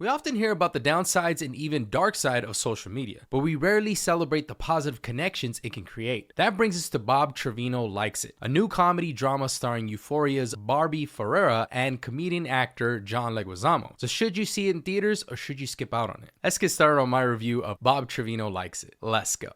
We often hear about the downsides and even dark side of social media, but we rarely celebrate the positive connections it can create. That brings us to Bob Trevino Likes It, a new comedy drama starring Euphoria's Barbie Ferreira and comedian actor John Leguizamo. So should you see it in theaters or should you skip out on it? Let's get started on my review of Bob Trevino Likes It. Let's go.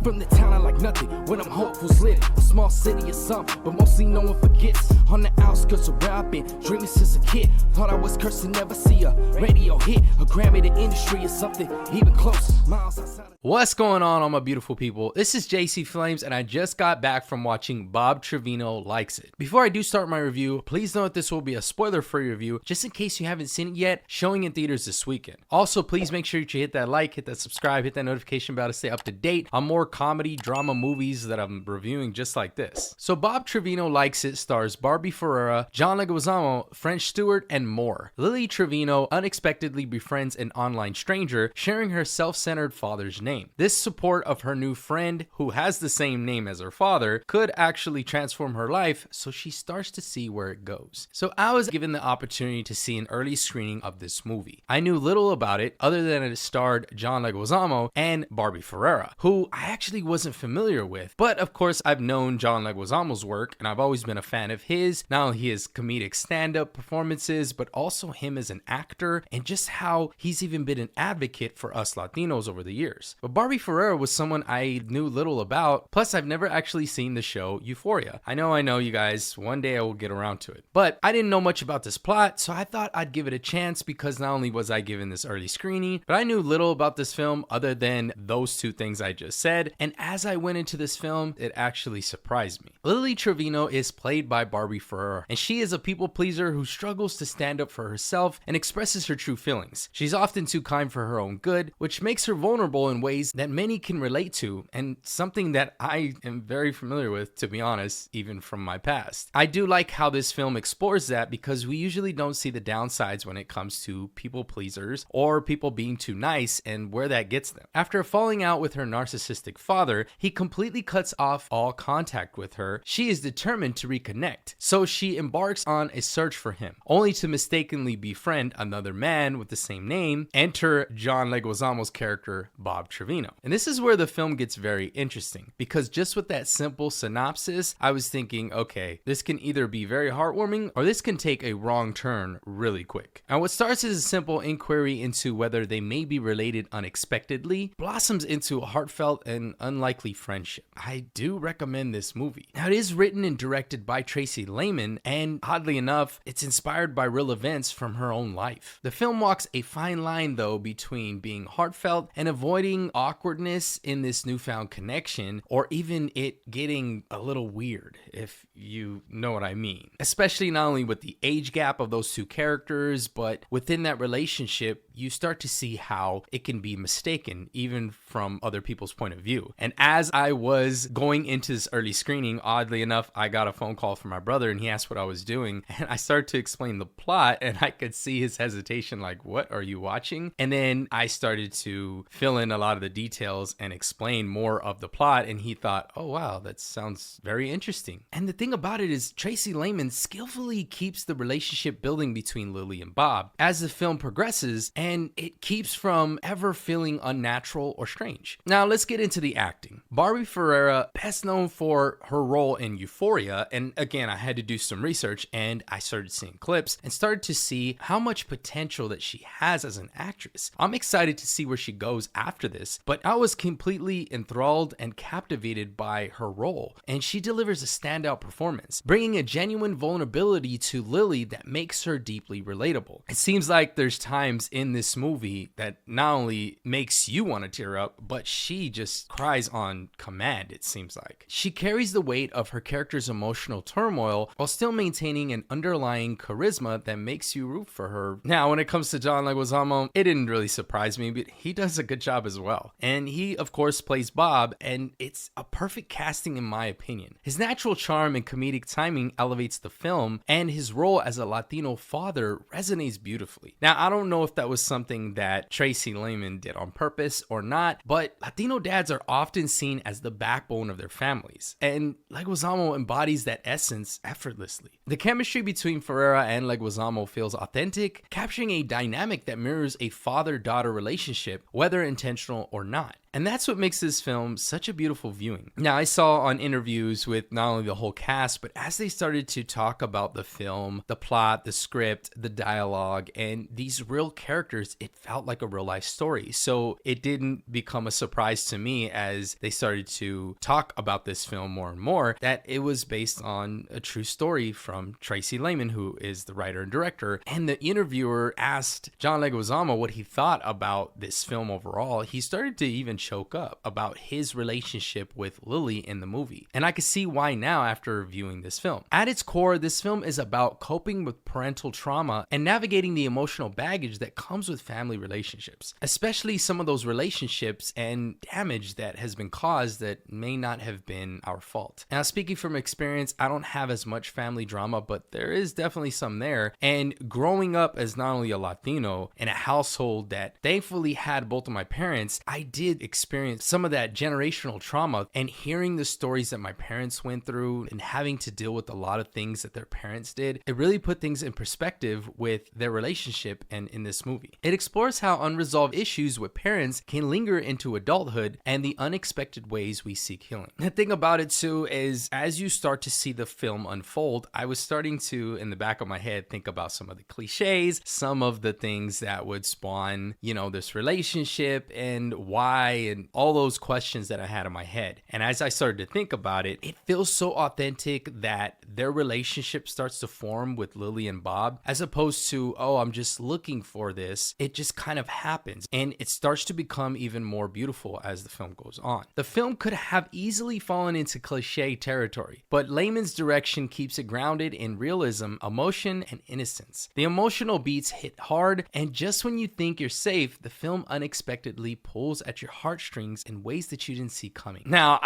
From the town I like nothing when I'm hopefuls lit. A small city or something, but mostly no one forgets. On the outskirts of where I've been dreaming since a kid. Thought I was cursed to never see a radio hit. A Grammy the industry or something even close. Miles outside of What's going on, all my beautiful people? This is Jacey Flames, and I just got back from watching Bob Trevino Likes It. Before I do start my review, please note this will be a spoiler-free review, just in case you haven't seen it yet, showing in theaters this weekend. Also, please make sure you hit that like, hit that subscribe, hit that notification bell to stay up to date on more comedy, drama movies that I'm reviewing just like this. So Bob Trevino Likes It stars Barbie Ferreira, John Leguizamo, French Stewart, and more. Lily Trevino unexpectedly befriends an online stranger, sharing her self-centered father's name. This support of her new friend, who has the same name as her father, could actually transform her life, so she starts to see where it goes. So I was given the opportunity to see an early screening of this movie. I knew little about it other than it starred John Leguizamo and Barbie Ferreira, who I actually wasn't familiar with. But of course, I've known John Leguizamo's work, and I've always been a fan of his, not only his comedic stand-up performances, but also him as an actor, and just how he's even been an advocate for us Latinos over the years. But Barbie Ferreira was someone I knew little about, plus I've never actually seen the show Euphoria. I know you guys, one day I will get around to it. But I didn't know much about this plot, so I thought I'd give it a chance because not only was I given this early screening, but I knew little about this film other than those two things I just said, and as I went into this film, it actually surprised me. Lily Trevino is played by Barbie Ferreira, and she is a people pleaser who struggles to stand up for herself and expresses her true feelings. She's often too kind for her own good, which makes her vulnerable in ways that many can relate to, and something that I am very familiar with, to be honest, even from my past. I do like how this film explores that because we usually don't see the downsides when it comes to people pleasers or people being too nice and where that gets them. After falling out with her narcissistic father, he completely cuts off all contact with her. She is determined to reconnect, so she embarks on a search for him, only to mistakenly befriend another man with the same name. Enter John Leguizamo's character, Bob Trevino. And this is where the film gets very interesting, because just with that simple synopsis, I was thinking, okay, this can either be very heartwarming or this can take a wrong turn really quick. Now, what starts as a simple inquiry into whether they may be related unexpectedly blossoms into a heartfelt and unlikely friendship. I do recommend this movie. Now, it is written and directed by Jacey Flames, and oddly enough, it's inspired by real events from her own life. The film walks a fine line, though, between being heartfelt and avoiding awkwardness in this newfound connection, or even it getting a little weird, if you know what I mean. Especially not only with the age gap of those two characters, but within that relationship, you start to see how it can be mistaken, even from other people's point of view. And as I was going into this early screening, oddly enough, I got a phone call from my brother and he asked what I was doing. And I started to explain the plot and I could see his hesitation, like, what are you watching? And then I started to fill in a lot of the details and explain more of the plot. And he thought, oh, wow, that sounds very interesting. And the thing about it is Jacey Flames skillfully keeps the relationship building between Lily and Bob as the film progresses, and it keeps from ever feeling unnatural or strange. Now, let's get into the acting. Barbie Ferreira, best known for her role in Euphoria, and again, I had to do some research and I started seeing clips and started to see how much potential that she has as an actress. I'm excited to see where she goes after this, but I was completely enthralled and captivated by her role, and she delivers a standout performance, bringing a genuine vulnerability to Lily that makes her deeply relatable. It seems like there's times in this movie that not only makes you want to tear up, but she just cries on command, it seems like. She carries the weight of her character's emotional turmoil while still maintaining an underlying charisma that makes you root for her. Now, when it comes to John Leguizamo, it didn't really surprise me, but he does a good job as well. And he, of course, plays Bob, and it's a perfect casting in my opinion. His natural charm and comedic timing elevates the film, and his role as a Latino father resonates beautifully. Now, I don't know if that was something that Jacey Flames did on purpose or not, but Latino dads are often seen as the backbone of their families, and Leguizamo embodies that essence effortlessly. The chemistry between Ferreira and Leguizamo feels authentic, capturing a dynamic that mirrors a father-daughter relationship, whether intentional or not. And that's what makes this film such a beautiful viewing. Now, I saw on interviews with not only the whole cast, but as they started to talk about the film, the plot, the script, the dialogue, and these real characters, it felt like a real life story. So it didn't become a surprise to me as they started to talk about this film more and more that it was based on a true story from Tracy Lehman, who is the writer and director. And the interviewer asked John Leguizamo what he thought about this film overall. He started to even choke up about his relationship with Lily in the movie. And I can see why now after viewing this film. At its core, this film is about coping with parental trauma and navigating the emotional baggage that comes with family relationships, especially some of those relationships and damage that has been caused that may not have been our fault. Now, speaking from experience, I don't have as much family drama, but there is definitely some there. And growing up as not only a Latino in a household that thankfully had both of my parents, I did experience some of that generational trauma, and hearing the stories that my parents went through and having to deal with a lot of things that their parents did, it really put things in perspective with their relationship. And in this movie, it explores how unresolved issues with parents can linger into adulthood and the unexpected ways we seek healing. The thing about it too is as you start to see the film unfold, I was starting to, in the back of my head, think about some of the cliches, some of the things that would spawn, this relationship and why, and all those questions that I had in my head. And as I started to think about it, it feels so authentic that their relationship starts to form with Lily and Bob, as opposed to, oh, I'm just looking for this. It just kind of happens, and it starts to become even more beautiful as the film goes on. The film could have easily fallen into cliche territory, but Lehman's direction keeps it grounded in realism, emotion, and innocence. The emotional beats hit hard, and just when you think you're safe, the film unexpectedly pulls at your heartstrings in ways that you didn't see coming. Now,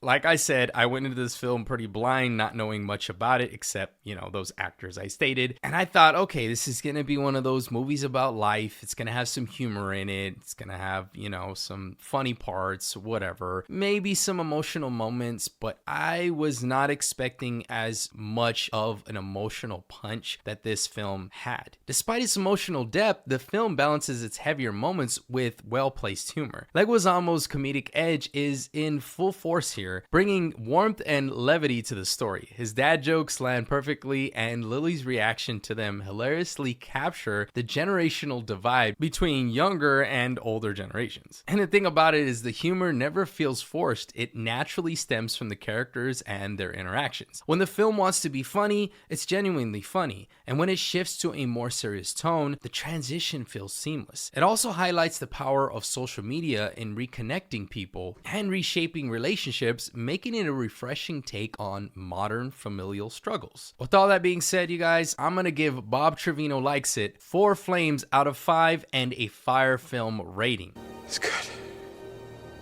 like I said, I went into this film pretty blind, not knowing much about it except, those actors I stated. And I thought, okay, this is going to be one of those movies about life. It's going to have some humor in it. It's going to have, some funny parts, whatever. Maybe some emotional moments, but I was not expecting as much of an emotional punch that this film had. Despite its emotional depth, the film balances its heavier moments with well-placed humor. Leguizamo's comedic edge is in full force here, bringing warmth and levity to the story. His dad jokes land perfectly, and Lily's reaction to them hilariously capture the generational divide between younger and older generations. And the thing about it is the humor never feels forced. It naturally stems from the characters and their interactions. When the film wants to be funny, it's genuinely funny, and when it shifts to a more serious tone, the transition feels seamless. It also highlights the power of social media in reconnecting people and reshaping relationships, making it a refreshing take on modern familial struggles. With all that being said, you guys, I'm gonna give Bob Trevino Likes It 4 flames out of 5 and a fire film rating. It's good.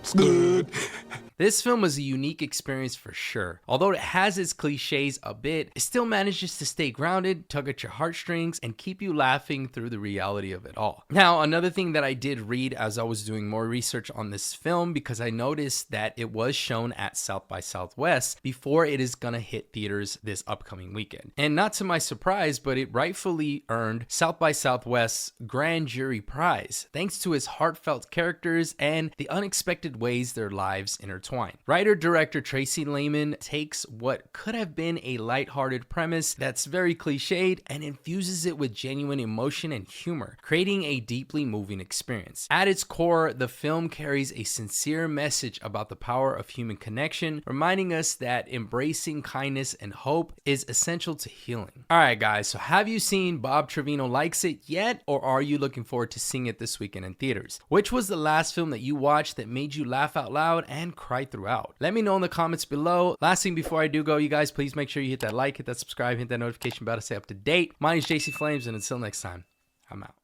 It's good. This film was a unique experience for sure. Although it has its cliches a bit, it still manages to stay grounded, tug at your heartstrings, and keep you laughing through the reality of it all. Now, another thing that I did read as I was doing more research on this film, because I noticed that it was shown at South by Southwest before it is gonna hit theaters this upcoming weekend. And not to my surprise, but it rightfully earned South by Southwest's Grand Jury Prize, thanks to its heartfelt characters and the unexpected ways their lives intertwine. Writer-director Tracy Lehman takes what could have been a lighthearted premise that's very cliched and infuses it with genuine emotion and humor, creating a deeply moving experience. At its core, the film carries a sincere message about the power of human connection, reminding us that embracing kindness and hope is essential to healing. Alright guys, so have you seen Bob Trevino Likes It yet, or are you looking forward to seeing it this weekend in theaters? Which was the last film that you watched that made you laugh out loud and cry throughout? Let me know in the comments below. Last thing before I do go, you guys, please make sure you hit that like, hit that subscribe, hit that notification bell to stay up to date. My name is Jacey Flames, and until next time, I'm out.